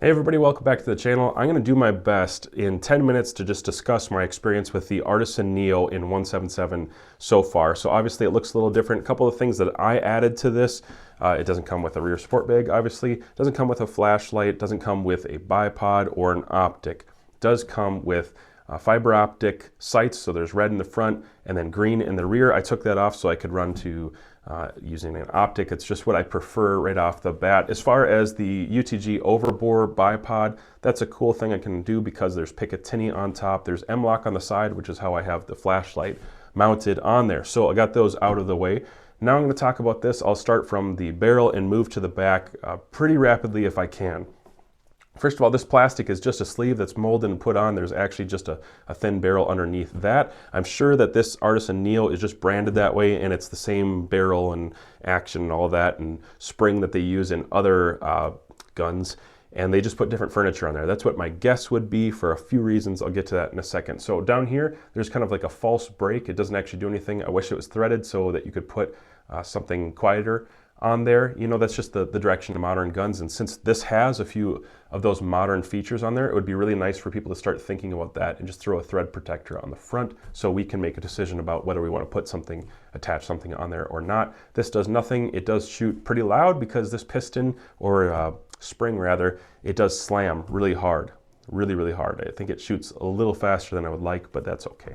Hey everybody, welcome back to the channel. I'm going to do my best in 10 minutes to just discuss my experience with the Artisan Neo in 177 so far. So obviously it looks a little different. A couple of things that I added to this. It doesn't come with a rear support bag, obviously. It doesn't come with a flashlight. It doesn't come with a bipod or an optic. It does come with fiber optic sights, so there's red in the front and then green in the rear. I took that off so I could run to using an optic. It's just what I prefer right off the bat. As far as the UTG overbore bipod, that's a cool thing I can do because there's Picatinny on top, there's M-LOK on the side, which is how I have the flashlight mounted on there. So I got those out of the way. Now I'm going to talk about this. I'll start from the barrel and move to the back pretty rapidly if I can. First of all, this plastic is just a sleeve that's molded and put on. There's actually just a thin barrel underneath that. I'm sure that this Artisan Neo is just branded that way, and it's the same barrel and action and all that and spring that they use in other guns, and they just put different furniture on there. That's what my guess would be for a few reasons. I'll get to that in a second. So down here, there's kind of like a false break. It doesn't actually do anything. I wish it was threaded so that you could put something quieter on there. You know, that's just the direction of modern guns, and since this has a few of those modern features on there, it would be really nice for people to start thinking about that and just throw a thread protector on the front so we can make a decision about whether we want to put something, attach something on there or not. This does nothing. It does shoot pretty loud because this piston, or spring rather, it does slam really hard, really hard. I think it shoots a little faster than I would like, but that's okay.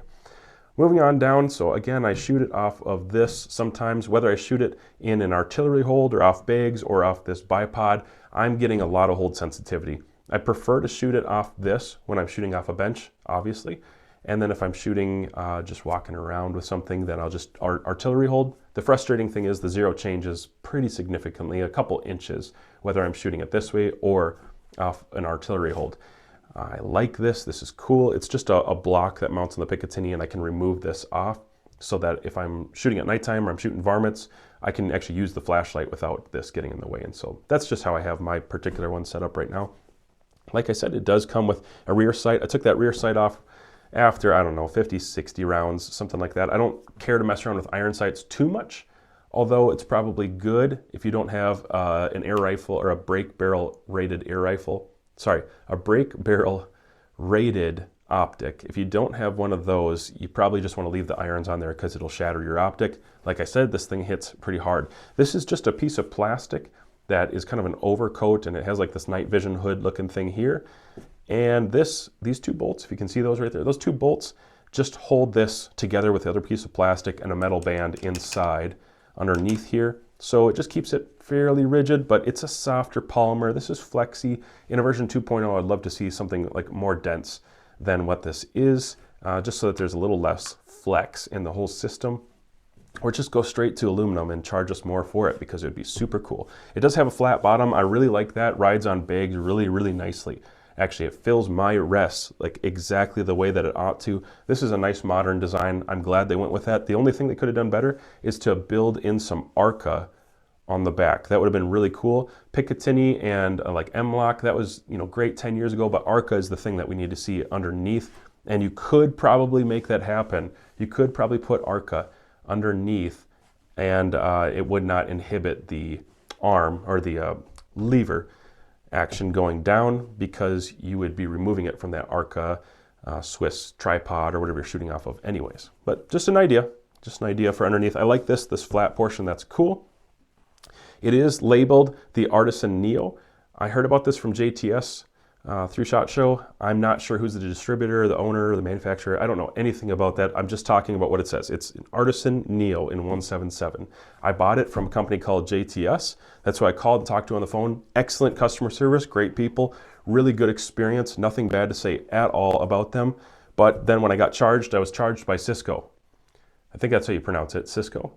Moving on down, so again, I shoot it off of this sometimes, whether I shoot it in an artillery hold or off bags or off this bipod, I'm getting a lot of hold sensitivity. I prefer to shoot it off this when I'm shooting off a bench, obviously. And then if I'm shooting just walking around with something, then I'll just artillery hold. The frustrating thing is the zero changes pretty significantly, a couple inches, whether I'm shooting it this way or off an artillery hold. I like this. This is cool. It's just a block that mounts on the Picatinny, and I can remove this off so that if I'm shooting at nighttime or I'm shooting varmints, I can actually use the flashlight without this getting in the way. And so that's just how I have my particular one set up right now. Like I said, it does come with a rear sight. I took that rear sight off after, I don't know, 50, 60 rounds, something like that. I don't care to mess around with iron sights too much, although it's probably good if you don't have an air rifle or a break barrel rated air rifle. Sorry, a break barrel rated optic. If you don't have one of those, you probably just want to leave the irons on there because it'll shatter your optic. Like I said, this thing hits pretty hard. This is just a piece of plastic that is kind of an overcoat, and it has like this night vision hood looking thing here. And these two bolts, if you can see those right there, those two bolts just hold this together with the other piece of plastic and a metal band inside underneath here. So it just keeps it fairly rigid, but it's a softer polymer. This is flexy. In a version 2.0, I'd love to see something like more dense than what this is, just so that there's a little less flex in the whole system. Or just go straight to aluminum and charge us more for it because it would be super cool. It does have a flat bottom. I really like that. Rides on bags really nicely. Actually, it fills my rests like exactly the way that it ought to. This is a nice modern design. I'm glad they went with that. The only thing they could have done better is to build in some Arca on the back. That would have been really cool. Picatinny and like M-LOK, that was, you know, great 10 years ago, but Arca is the thing that we need to see underneath. And you could probably make that happen. You could probably put Arca underneath, and it would not inhibit the arm or the lever action going down, because you would be removing it from that Arca Swiss tripod or whatever you're shooting off of anyways. But just an idea for underneath. I like this flat portion. That's cool. It is labeled the Artisan Neo. I heard about this from JTS through SHOT Show. I'm not sure who's the distributor, the owner, the manufacturer. I don't know anything about that. I'm just talking about what it says. It's an Artisan Neo in 177. I bought it from a company called JTS. That's who I called and talked to on the phone. Excellent customer service, great people, really good experience. Nothing bad to say at all about them. But then when I got charged, I was charged by Cisco. I think that's how you pronounce it, Cisco.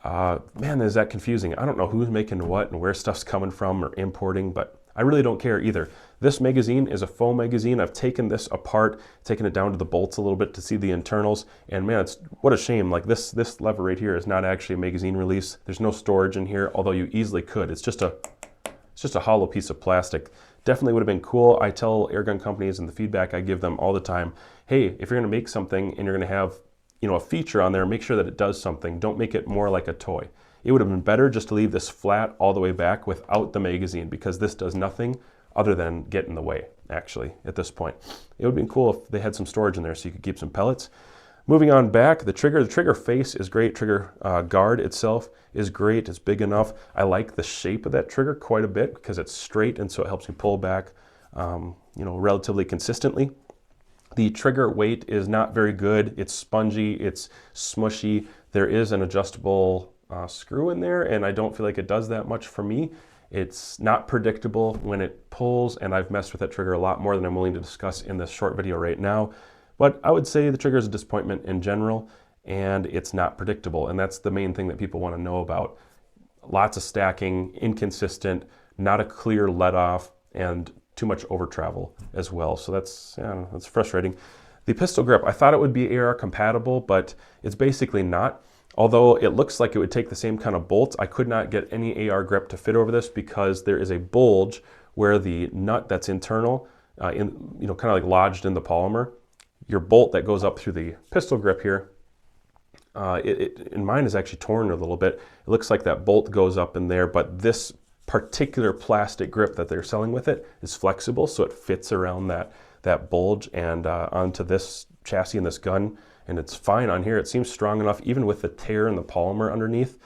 Man, is that confusing. I don't know who's making what and where stuff's coming from or importing, but I really don't care either. This magazine is a foam magazine. I've taken this apart, taken it down to the bolts a little bit to see the internals, and man, it's what a shame. Like this lever right here is not actually a magazine release. There's no storage in here, although you easily could. It's just a hollow piece of plastic. Definitely would have been cool. I tell airgun companies, and the feedback I give them all the time, hey, if you're gonna make something and you're gonna have, you know, a feature on there, make sure that it does something. Don't make it more like a toy. It would have been better just to leave this flat all the way back without the magazine, because this does nothing other than get in the way, actually, at this point. It would have been cool if they had some storage in there so you could keep some pellets. Moving on back, the trigger face is great. Trigger guard itself is great. It's big enough. I like the shape of that trigger quite a bit because it's straight, and so it helps me pull back relatively consistently. The trigger weight is not very good. It's spongy, it's smushy. There is an adjustable screw in there, and I don't feel like it does that much for me. It's not predictable when it pulls, and I've messed with that trigger a lot more than I'm willing to discuss in this short video right now. But I would say the trigger is a disappointment in general, and it's not predictable, and that's the main thing that people want to know about. Lots of stacking, inconsistent, not a clear let off, and too much over travel as well. So that's frustrating. The pistol grip, I thought it would be AR compatible, but it's basically not. Although it looks like it would take the same kind of bolts, I could not get any AR grip to fit over this because there is a bulge where the nut that's internal, kind of like lodged in the polymer. Your bolt that goes up through the pistol grip here, and mine is actually torn a little bit. It looks like that bolt goes up in there, but this particular plastic grip that they're selling with it is flexible, so it fits around that bulge and onto this chassis and this gun, and it's fine on here. It seems strong enough, even with the tear in the polymer underneath.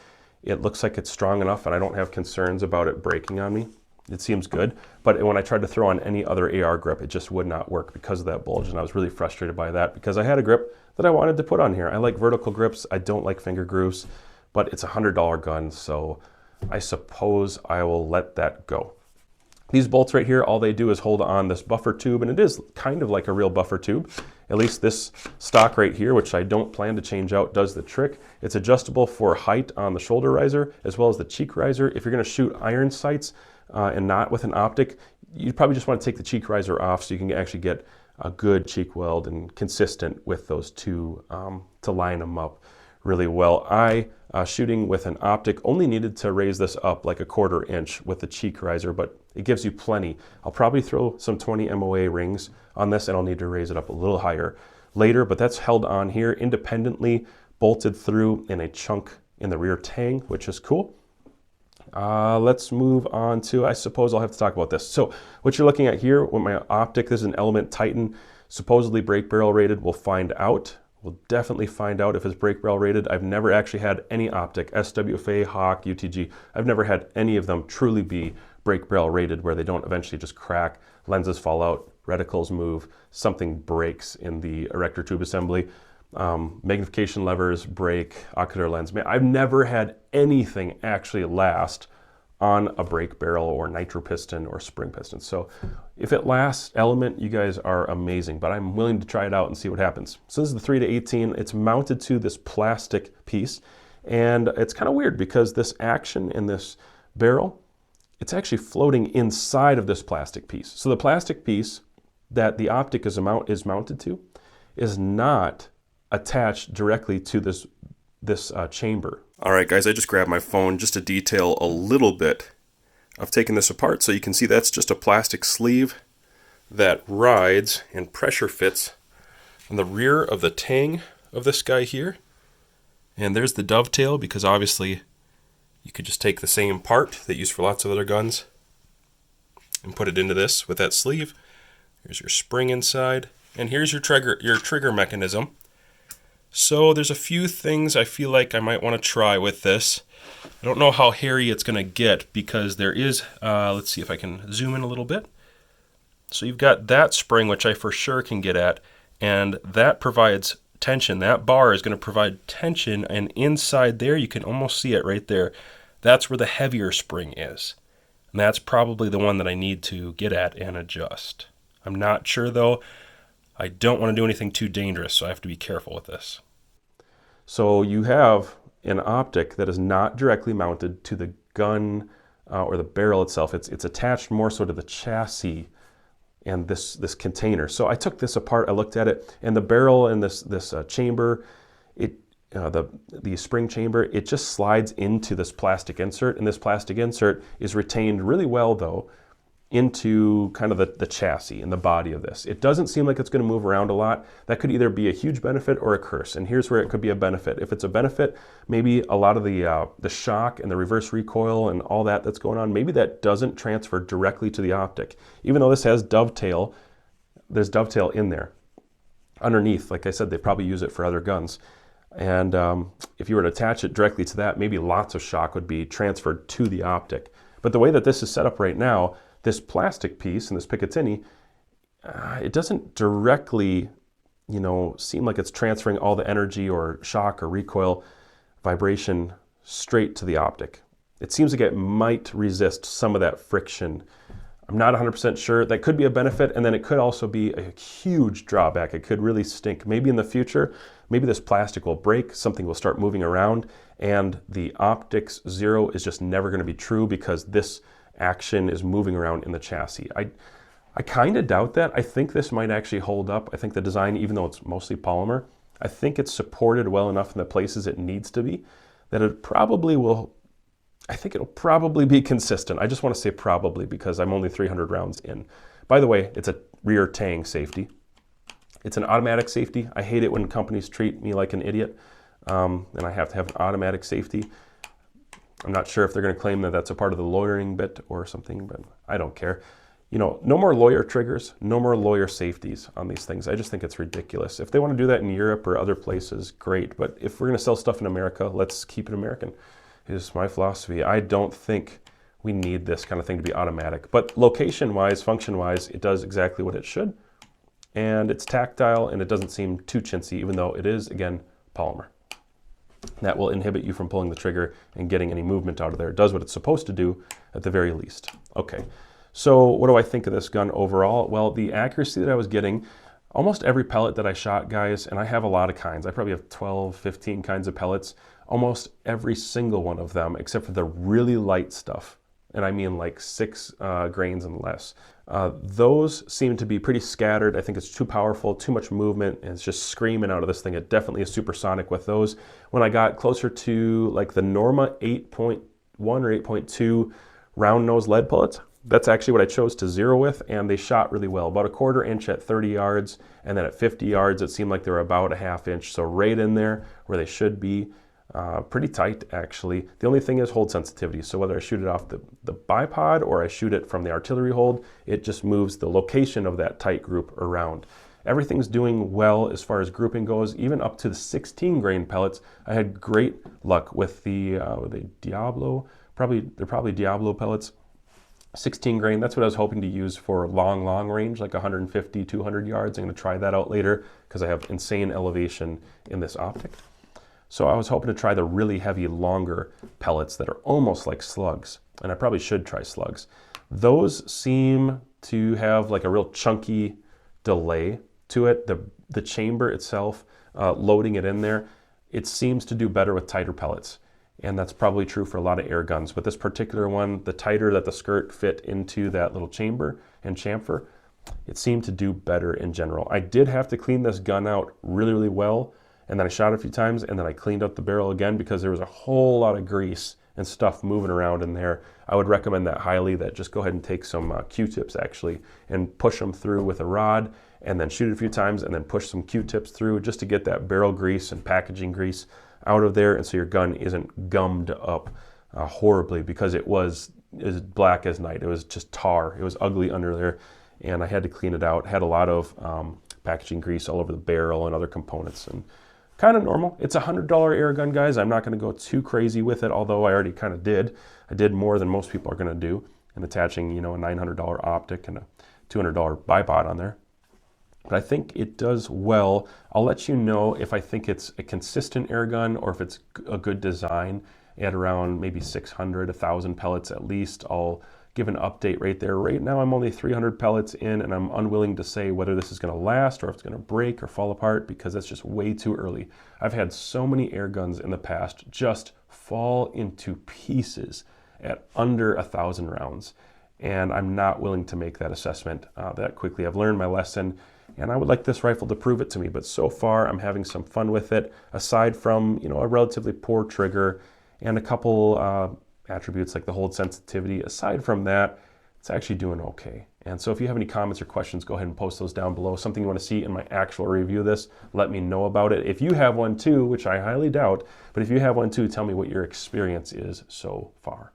It looks like it's strong enough, and I don't have concerns about it breaking on me. It seems good, but when I tried to throw on any other AR grip, it just would not work because of that bulge, and I was really frustrated by that because I had a grip that I wanted to put on here. I like vertical grips. I don't like finger grooves, but it's a $100 gun, so I suppose I will let that go. These bolts right here, all they do is hold on this buffer tube, and it is kind of like a real buffer tube. At least this stock right here, which I don't plan to change out, does the trick. It's adjustable for height on the shoulder riser as well as the cheek riser. If you're going to shoot iron sights and not with an optic, you probably just want to take the cheek riser off so you can actually get a good cheek weld and consistent with those two to line them up really well. Shooting with an optic, only needed to raise this up like a 1/4 inch with the cheek riser, but it gives you plenty. I'll probably throw some 20 MOA rings on this, and I'll need to raise it up a little higher later, but that's held on here independently, bolted through in a chunk in the rear tang, which is cool. Let's move on to, I suppose I'll have to talk about this. So what you're looking at here with my optic, this is an Element Titan, supposedly brake barrel rated. We'll find out. We'll definitely find out if it's brake barrel rated. I've never actually had any optic, SWFA, Hawk, UTG. I've never had any of them truly be brake barrel rated where they don't eventually just crack, lenses fall out, reticles move, something breaks in the erector tube assembly. Magnification levers break, ocular lens. I've never had anything actually last on a brake barrel or nitro piston or spring piston. So if it lasts, Element, you guys are amazing, but I'm willing to try it out and see what happens. So this is the 3-18. It's mounted to this plastic piece, and it's kind of weird because this action in this barrel, it's actually floating inside of this plastic piece. So the plastic piece that the optic is mounted to is not attached directly to this chamber. All right, guys, I just grabbed my phone just to detail a little bit. I've taken this apart so you can see that's just a plastic sleeve that rides and pressure fits on the rear of the tang of this guy here. And there's the dovetail, because obviously you could just take the same part that you use for lots of other guns and put it into this with that sleeve. Here's your spring inside, and here's your trigger mechanism. So there's a few things I feel like I might want to try with this. I don't know how hairy it's going to get because there is, let's see if I can zoom in a little bit. So you've got that spring, which I for sure can get at, and that provides tension. That bar is going to provide tension, and inside there you can almost see it right there. That's where the heavier spring is. And that's probably the one that I need to get at and adjust. I'm not sure though. I don't want to do anything too dangerous, so I have to be careful with this. So you have an optic that is not directly mounted to the gun or the barrel itself. It's attached more so to the chassis and this container. So I took this apart, I looked at it, and the barrel and this chamber, the spring chamber, it just slides into this plastic insert, and this plastic insert is retained really well though into kind of the chassis and the body of this. It doesn't seem like it's going to move around a lot. That could either be a huge benefit or a curse. And here's where it could be a benefit. If it's a benefit, maybe a lot of the shock and the reverse recoil and all that that's going on, maybe that doesn't transfer directly to the optic. Even though this has dovetail, there's dovetail in there. Underneath, like I said, they probably use it for other guns. And if you were to attach it directly to that, maybe lots of shock would be transferred to the optic. But the way that this is set up right now, this plastic piece and this Picatinny, it doesn't directly, seem like it's transferring all the energy or shock or recoil vibration straight to the optic. It seems like it might resist some of that friction. I'm not 100% sure. That could be a benefit, and then it could also be a huge drawback. It could really stink. Maybe in the future, maybe this plastic will break, something will start moving around, and the optics 0 is just never going to be true because this action is moving around in the chassis. I kind of doubt that. I think this might actually hold up. I think the design, even though it's mostly polymer, I think it's supported well enough in the places it needs to be that it probably will, I think it'll probably be consistent. I just want to say probably because I'm only 300 rounds in. By the way, it's a rear tang safety. It's an automatic safety. I hate it when companies treat me like an idiot and I have to have an automatic safety. I'm not sure if they're going to claim that that's a part of the lawyering bit or something, but I don't care. No more lawyer triggers, no more lawyer safeties on these things. I just think it's ridiculous. If they want to do that in Europe or other places, great. But if we're going to sell stuff in America, let's keep it American. Is my philosophy. I don't think we need this kind of thing to be automatic. But location-wise, function-wise, it does exactly what it should. And it's tactile, and it doesn't seem too chintzy, even though it is, again, polymer. That will inhibit you from pulling the trigger and getting any movement out of there. It does what it's supposed to do at the very least. Okay, so what do I think of this gun overall? Well, the accuracy that I was getting, almost every pellet that I shot, guys, and I have a lot of kinds. I probably have 12, 15 kinds of pellets. Almost every single one of them, except for the really light stuff, and I mean like 6 grains and less. Those seem to be pretty scattered. I think it's too powerful, too much movement, and it's just screaming out of this thing. It definitely is supersonic with those. When I got closer to like the Norma 8.1 or 8.2 round nose lead bullets, that's actually what I chose to zero with, and they shot really well. About a 1/4 inch at 30 yards, and then at 50 yards, it seemed like they were about a 1/2 inch, so right in there where they should be. Pretty tight, actually. The only thing is hold sensitivity. So whether I shoot it off the bipod or I shoot it from the artillery hold, it just moves the location of that tight group around. Everything's doing well as far as grouping goes. Even up to the 16 grain pellets, I had great luck with the Diablo. They're probably Diablo pellets. 16 grain, that's what I was hoping to use for long range, like 150, 200 yards. I'm going to try that out later because I have insane elevation in this optic. So I was hoping to try the really heavy, longer pellets that are almost like slugs, and I probably should try slugs. Those seem to have like a real chunky delay to it. The chamber itself, loading it in there, it seems to do better with tighter pellets, and that's probably true for a lot of air guns. But this particular one, the tighter that the skirt fit into that little chamber and chamfer, it seemed to do better in general. I did have to clean this gun out really well, and then I shot it a few times, and then I cleaned up the barrel again because there was a whole lot of grease and stuff moving around in there. I would recommend that highly, that just go ahead and take some Q-tips actually and push them through with a rod, and then shoot it a few times, and then push some Q-tips through just to get that barrel grease and packaging grease out of there, and so your gun isn't gummed up horribly, because it was black as night. It was just tar. It was ugly under there, and I had to clean it out. Had a lot of packaging grease all over the barrel and other components, and kind of normal. It's a $100 air gun, guys. I'm not going to go too crazy with it, although I already kind of did. I did more than most people are going to do in attaching, a $900 optic and a $200 bipod on there. But I think it does well. I'll let you know if I think it's a consistent air gun or if it's a good design at around maybe 600, 1,000 pellets at least. I'll give an update right there. Right now I'm only 300 pellets in, and I'm unwilling to say whether this is going to last or if it's going to break or fall apart, because that's just way too early. I've had so many air guns in the past just fall into pieces at under 1,000 rounds, and I'm not willing to make that assessment that quickly. I've learned my lesson, and I would like this rifle to prove it to me, but so far I'm having some fun with it, aside from a relatively poor trigger and a couple attributes like the hold sensitivity. Aside from that, it's actually doing okay. And so if you have any comments or questions, go ahead and post those down below. Something you want to see in my actual review of this, let me know about it. If you have one too, which I highly doubt, but if you have one too, tell me what your experience is so far.